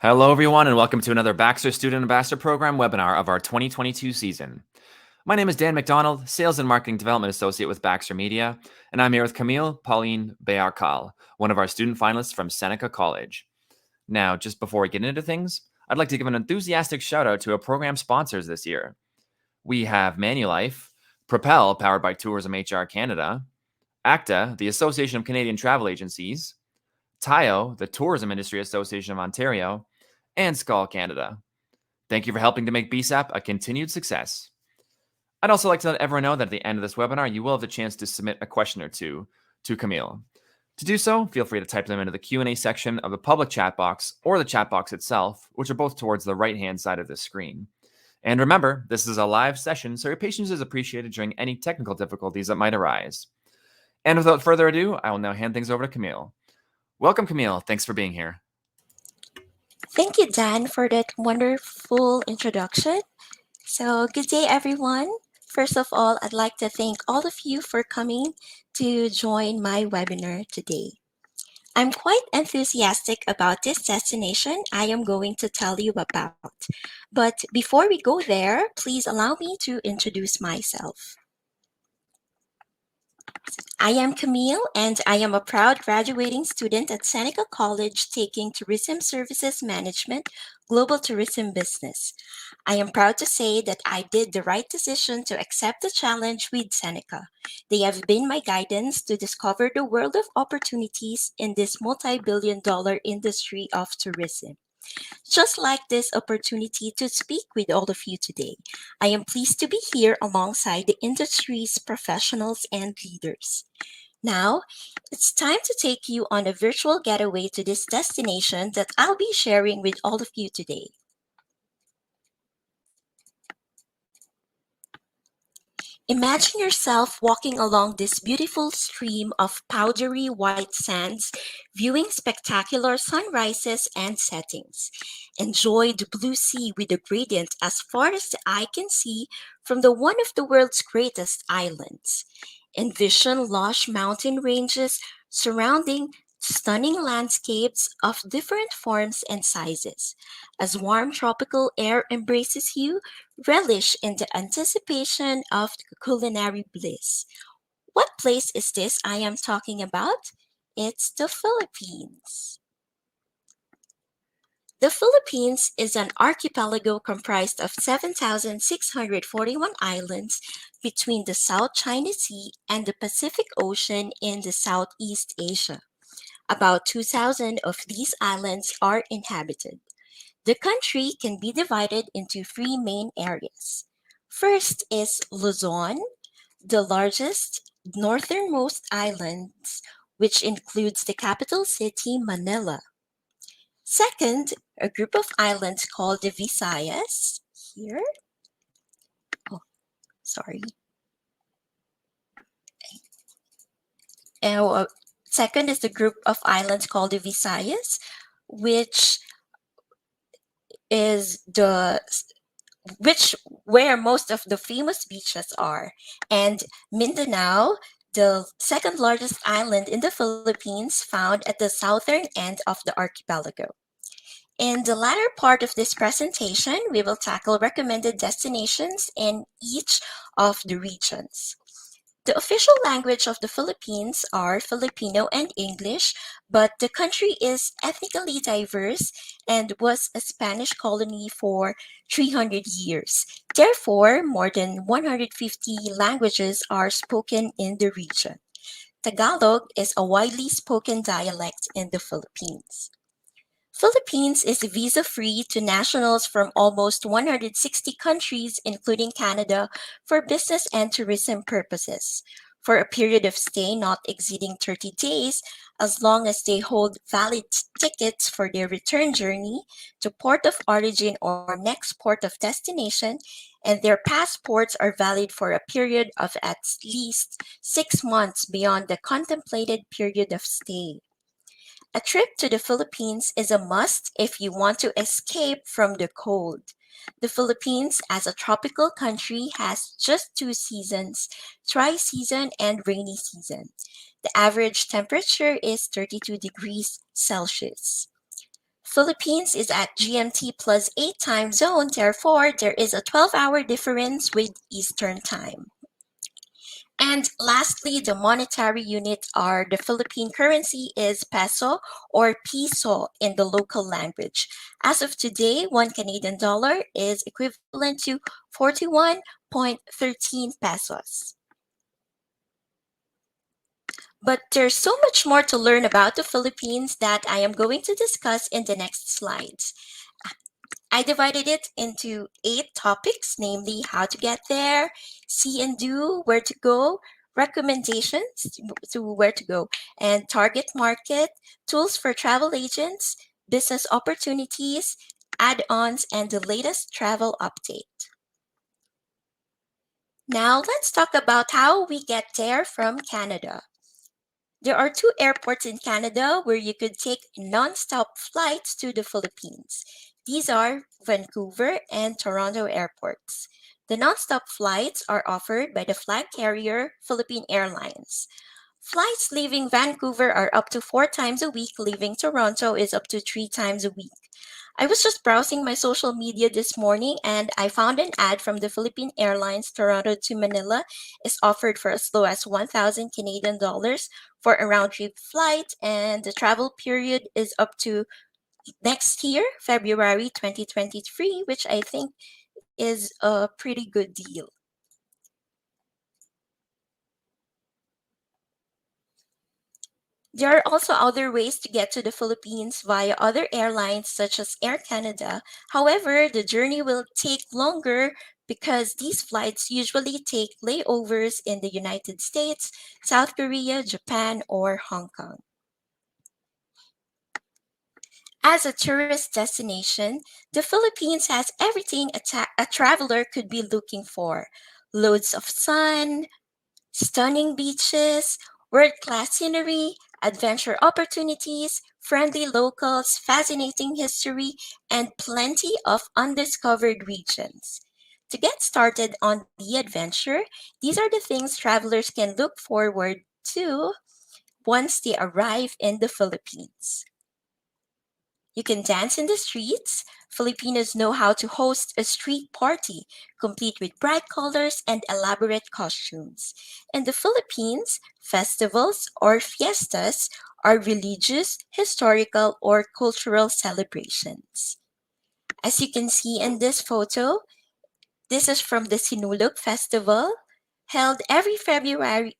Hello, everyone, and welcome to another Baxter Student Ambassador Program webinar of our 2022 season. My name is Dan McDonald, Sales and Marketing Development Associate with Baxter Media, and I'm here with Camille, Pauline, Bayarcal, one of our student finalists from Seneca College. Now, just before we get into things, I'd like to give an enthusiastic shout out to our program sponsors this year. We have Manulife, Propel, powered by Tourism HR Canada, ACTA, the Association of Canadian Travel Agencies, TIO, the Tourism Industry Association of Ontario, and Skull Canada. Thank you for helping to make BSAP a continued success. I'd also like to let everyone know that at the end of this webinar, you will have the chance to submit a question or two to Camille. To do so, feel free to type them into the Q&A section of the public chat box or the chat box itself, which are both towards the right-hand side of the screen. And remember, this is a live session, so your patience is appreciated during any technical difficulties that might arise. And without further ado, I will now hand things over to Camille. Welcome, Camille. Thanks for being here. Thank you, Dan, for that wonderful introduction. So, good day, everyone. First of all, I'd like to thank all of you for coming to join my webinar today. I'm quite enthusiastic about this destination I am going to tell you about. But before we go there, please allow me to introduce myself. I am Camille, and I am a proud graduating student at Seneca College taking Tourism Services Management, Global Tourism Business. I am proud to say that I did the right decision to accept the challenge with Seneca. They have been my guidance to discover the world of opportunities in this multi-billion-dollar industry of tourism. Just like this opportunity to speak with all of you today, I am pleased to be here alongside the industry's professionals and leaders. Now, it's time to take you on a virtual getaway to this destination that I'll be sharing with all of you today. Imagine yourself walking along this beautiful stream of powdery white sands, viewing spectacular sunrises and settings. Enjoy the blue sea with the gradient as far as the eye can see from the one of the world's greatest islands. Envision lush mountain ranges surrounding stunning landscapes of different forms and sizes. As warm tropical air embraces you, relish in the anticipation of the culinary bliss. What place is this I am talking about? It's the Philippines. The Philippines is an archipelago comprised of 7,641 islands between the South China Sea and the Pacific Ocean in the Southeast Asia. About 2,000 of these islands are inhabited. The country can be divided into three main areas. First is Luzon, the largest, northernmost islands, which includes the capital city, Manila. Second, a group of islands called the Visayas. Here. Oh, sorry. Uh, Second is the group of islands called the Visayas, which is the which where most of the famous beaches are, and Mindanao, the second largest island in the Philippines, found at the southern end of the archipelago. In the latter part of this presentation, we will tackle recommended destinations in each of the regions. The official language of the Philippines are Filipino and English, but the country is ethnically diverse and was a Spanish colony for 300 years. Therefore, more than 150 languages are spoken in the region. Tagalog is a widely spoken dialect in the Philippines. Philippines is visa-free to nationals from almost 160 countries, including Canada, for business and tourism purposes, for a period of stay not exceeding 30 days, as long as they hold valid tickets for their return journey to port of origin or next port of destination, and their passports are valid for a period of at least 6 months beyond the contemplated period of stay. A trip to the Philippines is a must if you want to escape from the cold. The Philippines, as a tropical country, has just two seasons, dry season and rainy season. The average temperature is 32 degrees Celsius. Philippines is at GMT plus 8 time zone, therefore there is a 12-hour difference with Eastern time. And lastly, the monetary unit are the Philippine currency is peso or piso in the local language. As of today, 1 Canadian dollar is equivalent to 41.13 pesos. But there's so much more to learn about the Philippines that I am going to discuss in the next slides. I divided it into 8 topics, namely how to get there, see and do, where to go, recommendations to where to go, and target market, tools for travel agents, business opportunities, add-ons, and the latest travel update. Now let's talk about how we get there from Canada. There are 2 airports in Canada where you could take non-stop flights to the Philippines. These are Vancouver and Toronto airports. The non-stop flights are offered by the flag carrier Philippine Airlines. Flights leaving Vancouver are up to 4 times a week, leaving Toronto is up to 3 times a week. I was just browsing my social media this morning and I found an ad from the Philippine Airlines Toronto to Manila is offered for as low as 1,000 Canadian dollars for a round trip flight, and the travel period is up to next year, February 2023, which I think is a pretty good deal. There are also other ways to get to the Philippines via other airlines such as Air Canada. However, the journey will take longer because these flights usually take layovers in the United States, South Korea, Japan, or Hong Kong. As a tourist destination, the Philippines has everything a traveler could be looking for: loads of sun, stunning beaches, world class scenery, adventure opportunities, friendly locals, fascinating history, and plenty of undiscovered regions. To get started on the adventure, these are the things travelers can look forward to once they arrive in the Philippines. You can dance in the streets. Filipinos know how to host a street party, complete with bright colors and elaborate costumes. In the Philippines, festivals or fiestas are religious, historical, or cultural celebrations. As you can see in this photo, this is from the Sinulog Festival, held every February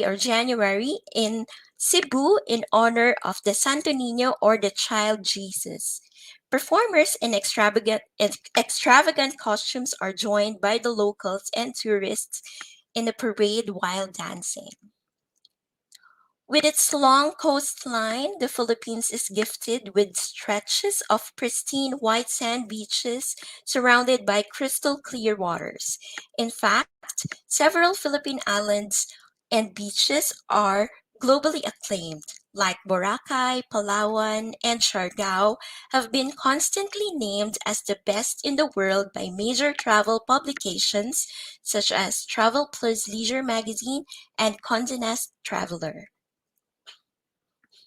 or January in Cebu in honor of the Santo Niño or the Child Jesus. Performers in extravagant costumes are joined by the locals and tourists in a parade while dancing. With its long coastline, the Philippines is gifted with stretches of pristine white sand beaches surrounded by crystal clear waters. In fact, several Philippine islands and beaches are globally acclaimed, like Boracay, Palawan, and Siargao, have been constantly named as the best in the world by major travel publications such as Travel Plus Leisure Magazine and Condé Nast Traveler.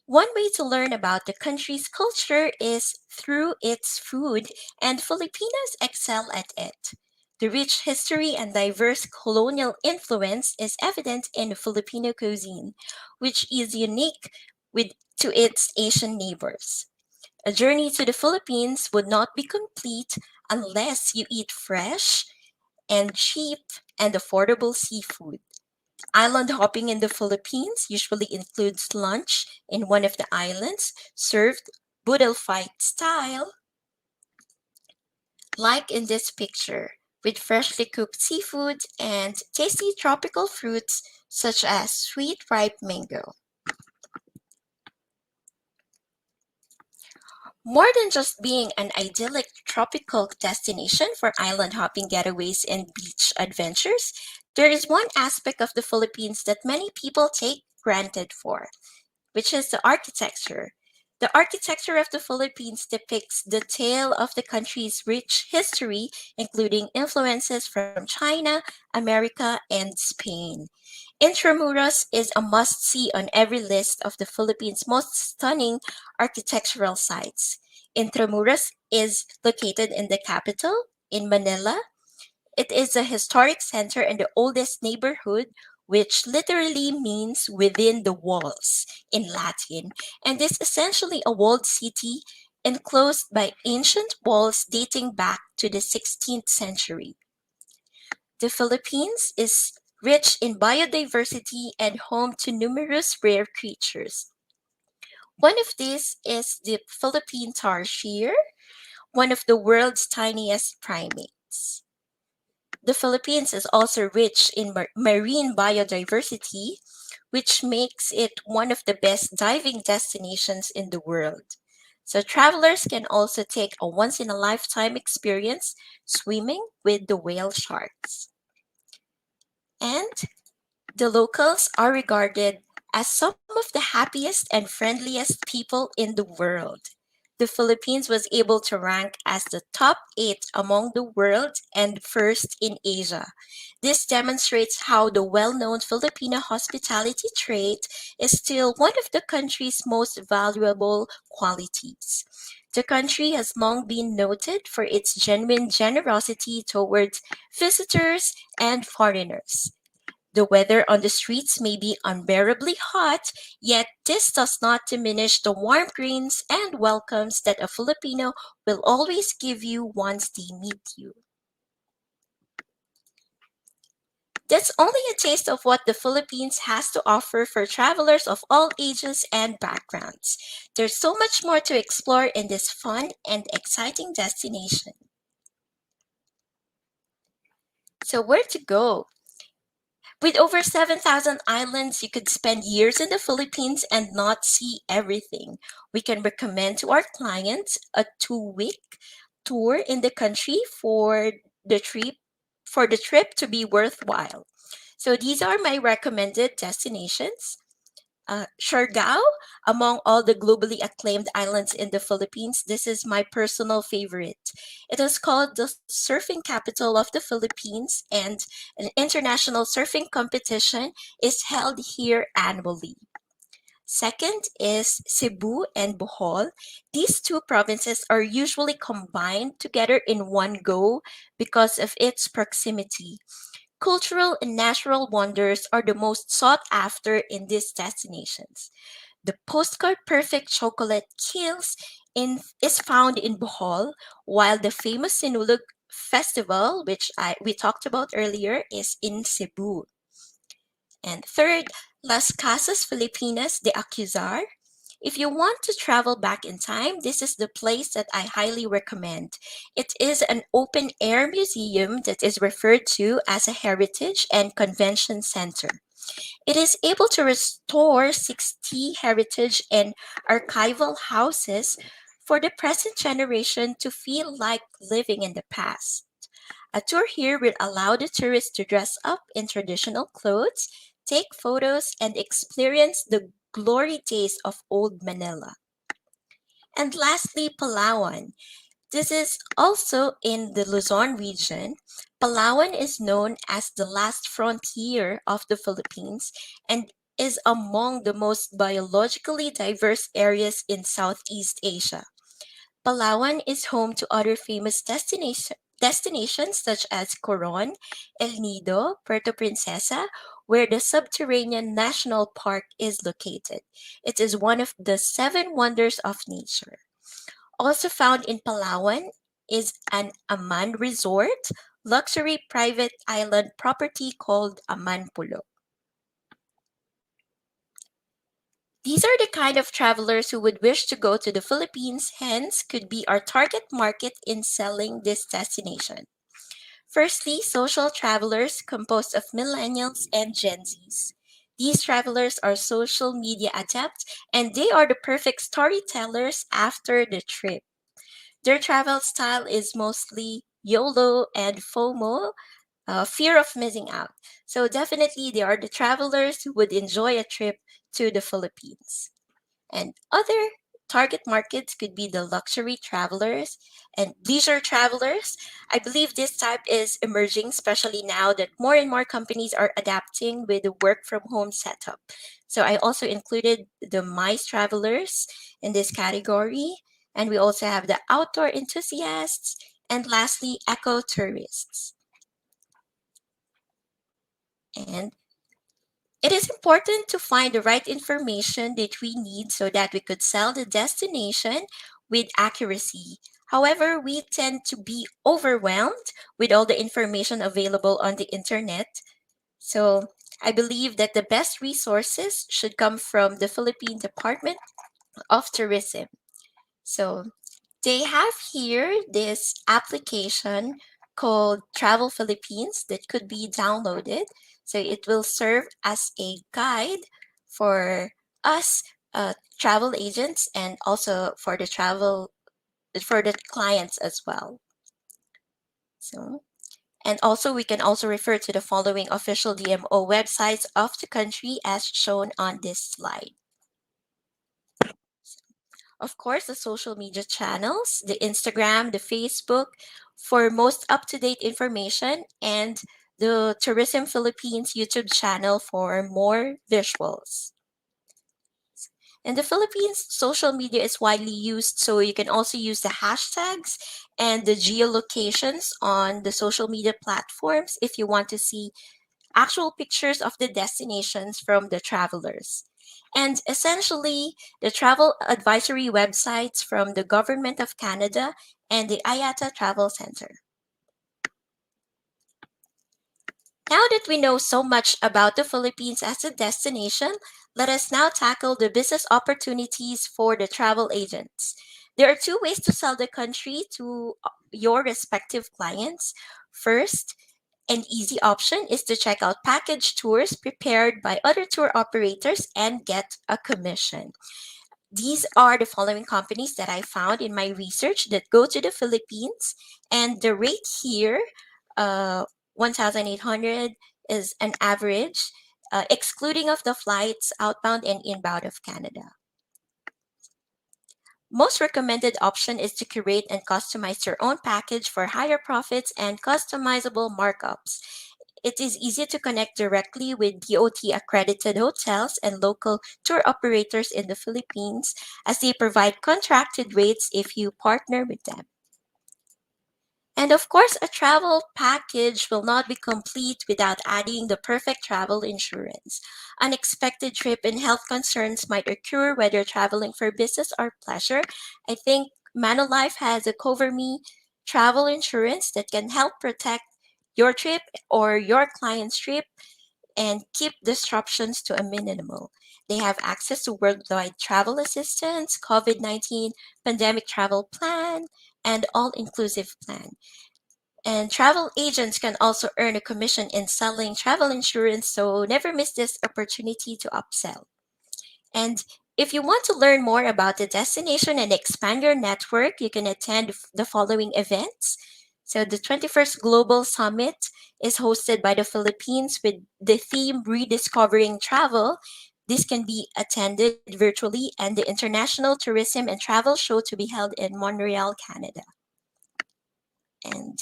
One way to learn about the country's culture is through its food, and Filipinos excel at it. The rich history and diverse colonial influence is evident in Filipino cuisine, which is unique with, to its Asian neighbors. A journey to the Philippines would not be complete unless you eat fresh and cheap and affordable seafood. Island hopping in the Philippines usually includes lunch in one of the islands, served boodle fight style, like in this picture, with freshly cooked seafood and tasty tropical fruits such as sweet ripe mango. More than just being an idyllic tropical destination for island hopping getaways and beach adventures, there is one aspect of the Philippines that many people take granted for, which is the architecture. The architecture of the Philippines depicts the tale of the country's rich history, including influences from China, America, and Spain. Intramuros is a must see on every list of the Philippines' most stunning architectural sites. Intramuros is located in the capital, in Manila. It is a historic center and the oldest neighborhood, which literally means within the walls in Latin, and is essentially a walled city enclosed by ancient walls dating back to the 16th century. The Philippines is rich in biodiversity and home to numerous rare creatures. One of these is the Philippine tarsier, one of the world's tiniest primates. The Philippines is also rich in marine biodiversity, which makes it one of the best diving destinations in the world. So, travelers can also take a once in a lifetime experience swimming with the whale sharks. And the locals are regarded as some of the happiest and friendliest people in the world. The Philippines was able to rank as the top 8 among the world and first in Asia. This demonstrates how the well known Filipino hospitality trait is still one of the country's most valuable qualities. The country has long been noted for its genuine generosity towards visitors and foreigners. The weather on the streets may be unbearably hot, yet this does not diminish the warm greens and welcomes that a Filipino will always give you once they meet you. That's only a taste of what the Philippines has to offer for travelers of all ages and backgrounds. There's so much more to explore in this fun and exciting destination. So, where to go? With over 7,000 islands, you could spend years in the Philippines and not see everything. We can recommend to our clients a 2-week tour in the country for the trip to be worthwhile. So these are my recommended destinations. Siargao, among all the globally acclaimed islands in the Philippines, this is my personal favorite. It is called the surfing capital of the Philippines, and an international surfing competition is held here annually. Second is Cebu and Bohol. These two provinces are usually combined together in one go because of its proximity. Cultural and natural wonders are the most sought after in these destinations. The postcard perfect chocolate is found in Bohol, while the famous Sinulog Festival, which we talked about earlier, is in Cebu. And third, Las Casas Filipinas de Acuzar. If you want to travel back in time, this is the place that I highly recommend. It is an open air museum that is referred to as a heritage and convention center. It is able to restore 60 heritage and archival houses for the present generation to feel like living in the past. A tour here will allow the tourists to dress up in traditional clothes, take photos, and experience the glory days of old Manila. And lastly, Palawan. This is also in the Luzon region. Palawan is known as the last frontier of the Philippines and is among the most biologically diverse areas in Southeast Asia. Palawan is home to other famous destinations such as Coron, El Nido, Puerto Princesa, where the Subterranean National Park is located. It is one of the seven wonders of nature. Also found in Palawan is an Aman Resort, luxury private island property called Aman Pulo. These are the kind of travelers who would wish to go to the Philippines, hence, could be our target market in selling this destination. Firstly, social travelers composed of millennials and Gen Zs. These travelers are social media adept and they are the perfect storytellers after the trip. Their travel style is mostly YOLO and FOMO, fear of missing out. So, definitely, they are the travelers who would enjoy a trip to the Philippines. And other target markets could be the luxury travelers and leisure travelers. I believe this type is emerging, especially now that more and more companies are adapting with the work from home setup. So I also included the MICE travelers in this category. And we also have the outdoor enthusiasts, and lastly, eco tourists. And it is important to find the right information that we need so that we could sell the destination with accuracy. However, we tend to be overwhelmed with all the information available on the internet. So, I believe that the best resources should come from the Philippine Department of Tourism. So, they have here this application called Travel Philippines that could be downloaded. So it will serve as a guide for us travel agents and also for the clients as well. So and also we can also refer to the following official DMO websites of the country as shown on this slide. Of course, the social media channels, the Instagram, the Facebook, for most up to date information, and the Tourism Philippines YouTube channel for more visuals. In the Philippines, social media is widely used, so you can also use the hashtags and the geolocations on the social media platforms if you want to see actual pictures of the destinations from the travelers. And essentially, the travel advisory websites from the Government of Canada and the IATA Travel Center. Now that we know so much about the Philippines as a destination, let us now tackle the business opportunities for the travel agents. There are two ways to sell the country to your respective clients. First, an easy option is to check out package tours prepared by other tour operators and get a commission. These are the following companies that I found in my research that go to the Philippines, and the rate here, 1,800 is an average, excluding of the flights outbound and inbound of Canada. Most recommended option is to create and customize your own package for higher profits and customizable markups. It is easy to connect directly with DOT accredited hotels and local tour operators in the Philippines as they provide contracted rates if you partner with them. And of course, a travel package will not be complete without adding the perfect travel insurance. Unexpected trip and health concerns might occur whether traveling for business or pleasure. I think Manulife has a Cover Me travel insurance that can help protect your trip or your client's trip and keep disruptions to a minimal. They have access to worldwide travel assistance, COVID 19 pandemic travel plan, and all inclusive plan. And travel agents can also earn a commission in selling travel insurance, so never miss this opportunity to upsell. And if you want to learn more about the destination and expand your network, you can attend the following events. So, the 21st Global Summit is hosted by the Philippines with the theme Rediscovering Travel. This can be attended virtually, and the International Tourism and Travel Show to be held in Montreal, Canada. And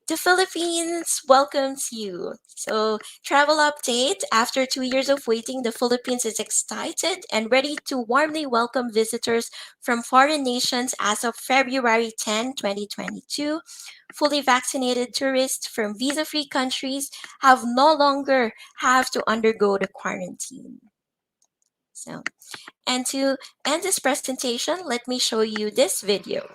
the Philippines welcomes you. So, travel update. After 2 years of waiting, the Philippines is excited and ready to warmly welcome visitors from foreign nations as of February 10, 2022. Fully vaccinated tourists from visa free countries have no longer have to undergo the quarantine. So, and to end this presentation, let me show you this video.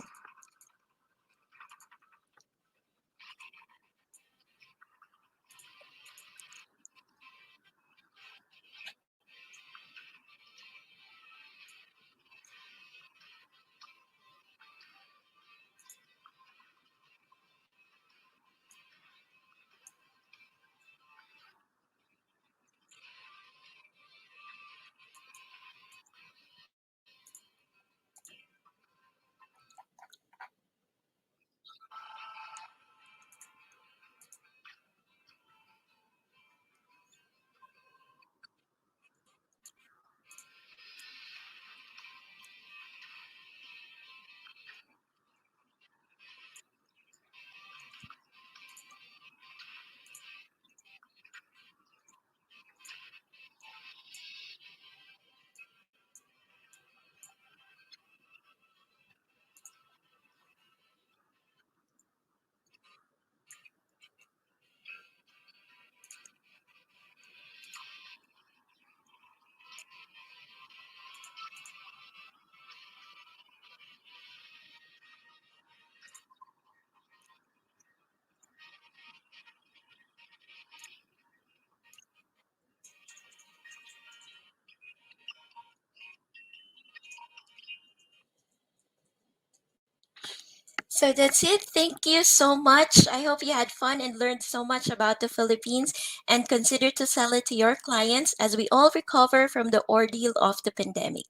So that's it. Thank you so much. I hope you had fun and learned so much about the Philippines and consider to sell it to your clients as we all recover from the ordeal of the pandemic.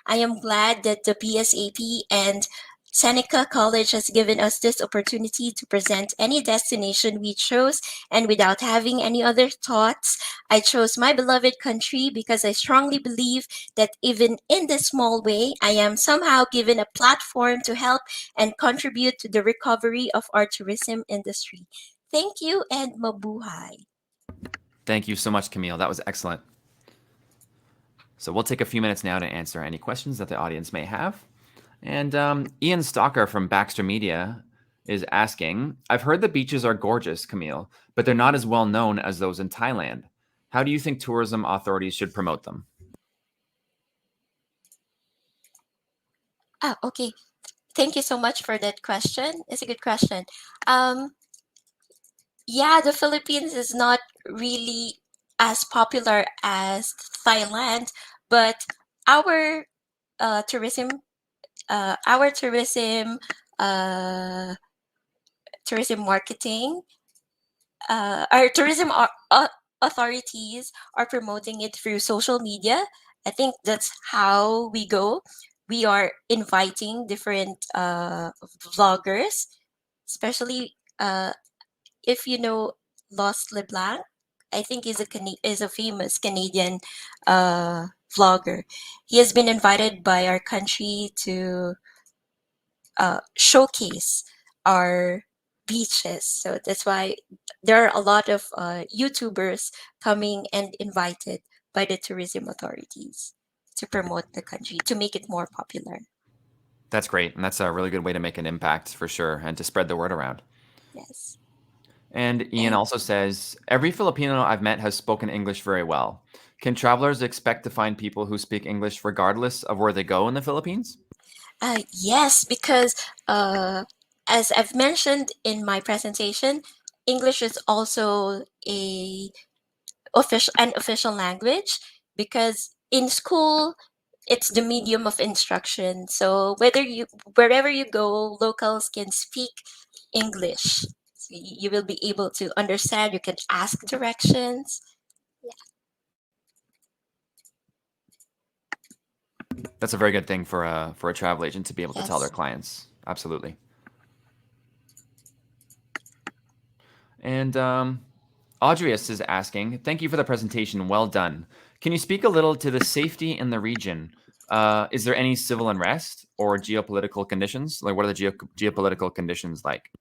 I am glad that the BSAP and Seneca College has given us this opportunity to present any destination we chose, and without having any other thoughts, I chose my beloved country because I strongly believe that even in this small way, I am somehow given a platform to help and contribute to the recovery of our tourism industry. Thank you and mabuhay. Thank you so much, Camille. That was excellent. So we'll take a few minutes now to answer any questions that the audience may have. And Ian Stalker from Baxter Media is asking, I've heard the beaches are gorgeous, Camille, but they're not as well known as those in Thailand. How do you think tourism authorities should promote them? Okay. Thank you so much for that question. It's a good question. Yeah, the Philippines is not really as popular as Thailand, but our tourism, our tourism marketing, our authorities are promoting it through social media. I think that's how we go. We are inviting different vloggers, especially if you know Lost LeBlanc. I think is a famous Canadian vlogger. He has been invited by our country to showcase our beaches. So that's why there are a lot of YouTubers coming and invited by the tourism authorities to promote the country, to make it more popular. That's great. And that's a really good way to make an impact for sure and to spread the word around. Yes. And Ian And also says, every Filipino I've met has spoken English very well. Can travelers expect to find people who speak English regardless of where they go in the Philippines? yes, because as I've mentioned in my presentation, English is also an official language because in school it's the medium of instruction. So wherever you go, locals can speak English. So you will be able to understand. You can ask directions. That's a very good thing for a travel agent to be able to tell their Yes. clients. Absolutely. And Audrius is asking, thank you for the presentation. Well done. Can you speak a little to the safety in the region? Is there any civil unrest or geopolitical conditions? Like, what are the geopolitical conditions like?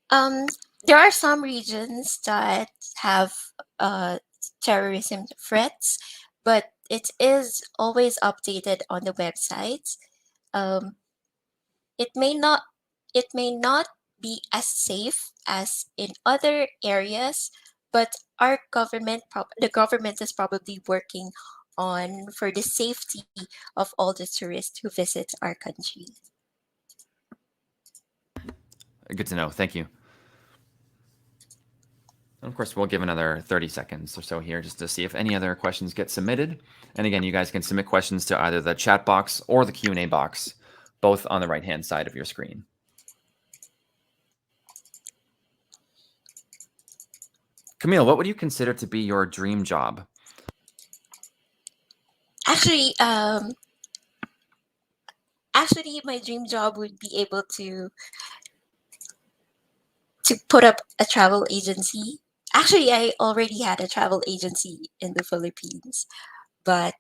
Um, there are some regions that have uh, terrorism threats, but it is always updated on the websites. Um, it may not it may not be as safe as in other areas, but the government is probably working on for the safety of all the tourists who visit our country. Good to know. Thank you. And of course, we'll give another 30 seconds or so here just to see if any other questions get submitted. And again, you guys can submit questions to either the chat box or the Q&A box, both on the right-hand side of your screen. Camille, what would you consider to be your dream job? Actually, my dream job would be able to put up a travel agency. Actually, I already had a travel agency in the Philippines, but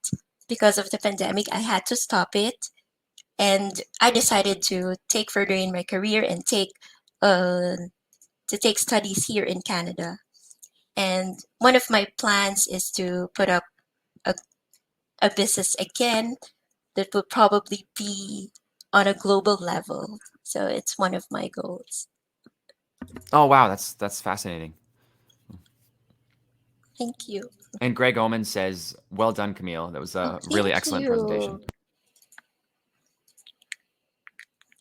because of the pandemic, I had to stop it, and I decided to take further in my career and uh, take studies here in Canada. And one of my plans is to put up a, a business again that will probably be on a global level. So it's one of my goals. Oh, wow, that's fascinating. Thank you. And Greg Oman says, well done, Camille. That was a really Thank excellent presentation. you.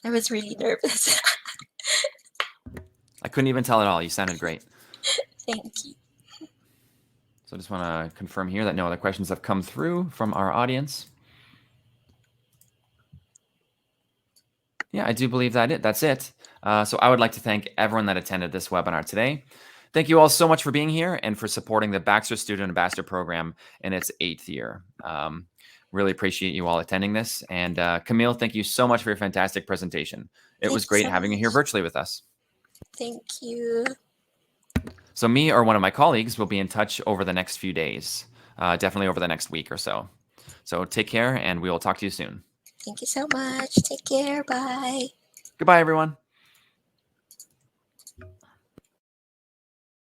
I was really nervous. I couldn't even tell at all. You sounded great. Thank you. So I just want to confirm here that no other questions have come through from our audience. Yeah, I do believe that's it. So I would like to thank everyone that attended this webinar today. Thank you all so much for being here and for supporting the Baxter Student Ambassador Program in its 8th year. Really appreciate you all attending this. And Camille, thank you so much for your fantastic presentation. It Thank was you great so having you here much. virtually with us. Thank you. So me or one of my colleagues will be in touch over the next few days, definitely over the next week or so. So take care, and we will talk to you soon. Thank you so much. Take care. Bye. Goodbye, everyone.